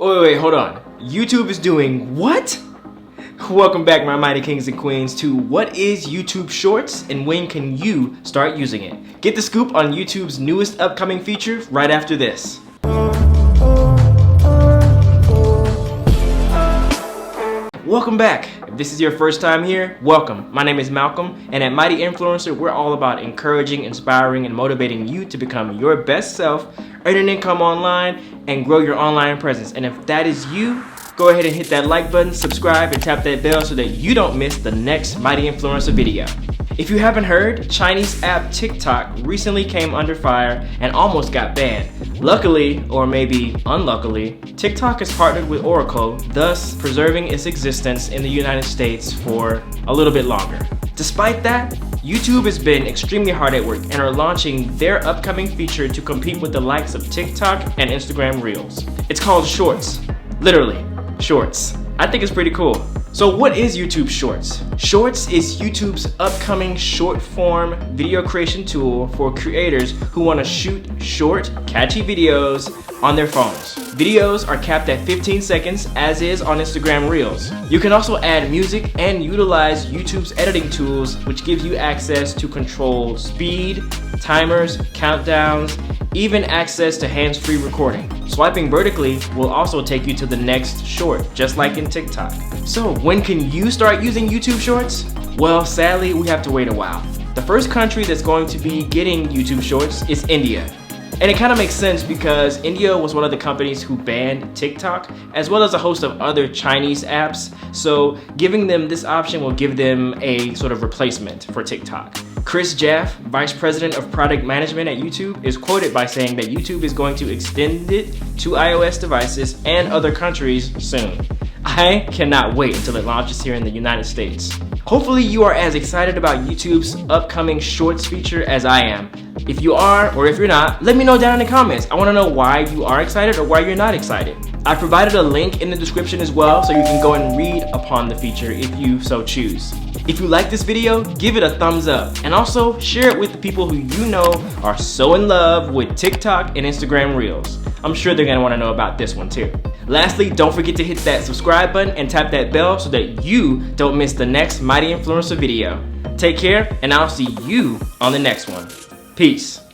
Wait, hold on. YouTube is doing what? Welcome back, my mighty kings and queens, to what is YouTube Shorts and when can you start using it? Get the scoop on YouTube's newest upcoming feature right after this. Welcome back. If this is your first time here, welcome. My name is Malcolm, and at Mighty Influencer, we're all about encouraging, inspiring, and motivating you to become your best self, earn an income online, and grow your online presence. And if that is you, go ahead and hit that like button, subscribe, and tap that bell so that you don't miss the next Mighty Influencer video. If you haven't heard, Chinese app TikTok recently came under fire and almost got banned. Luckily, or maybe unluckily, TikTok has partnered with Oracle, thus preserving its existence in the United States for a little bit longer. Despite that, YouTube has been extremely hard at work and are launching their upcoming feature to compete with the likes of TikTok and Instagram Reels. It's called Shorts. Literally, Shorts. I think it's pretty cool. So what is YouTube Shorts? Shorts is YouTube's upcoming short form video creation tool for creators who want to shoot short, catchy videos on their phones. Videos are capped at 15 seconds, as is on Instagram Reels. You can also add music and utilize YouTube's editing tools, which give you access to control speed, timers, countdowns, even access to hands-free recording. Swiping vertically will also take you to the next short, just like in TikTok. So when can you start using YouTube Shorts? Well, sadly, we have to wait a while. The first country that's going to be getting YouTube Shorts is India. And it kind of makes sense because India was one of the companies who banned TikTok, as well as a host of other Chinese apps. So giving them this option will give them a sort of replacement for TikTok. Chris Jaff, Vice President of Product Management at YouTube, is quoted by saying that YouTube is going to extend it to iOS devices and other countries soon. I cannot wait until it launches here in the United States. Hopefully you are as excited about YouTube's upcoming Shorts feature as I am. If you are, or if you're not, let me know down in the comments. I want to know why you are excited or why you're not excited. I provided a link in the description as well, so you can go and read upon the feature if you so choose. If you like this video, give it a thumbs up, and also share it with the people who you know are so in love with TikTok and Instagram Reels. I'm sure they're gonna wanna know about this one too. Lastly, don't forget to hit that subscribe button and tap that bell so that you don't miss the next Mighty Influencer video. Take care, and I'll see you on the next one. Peace.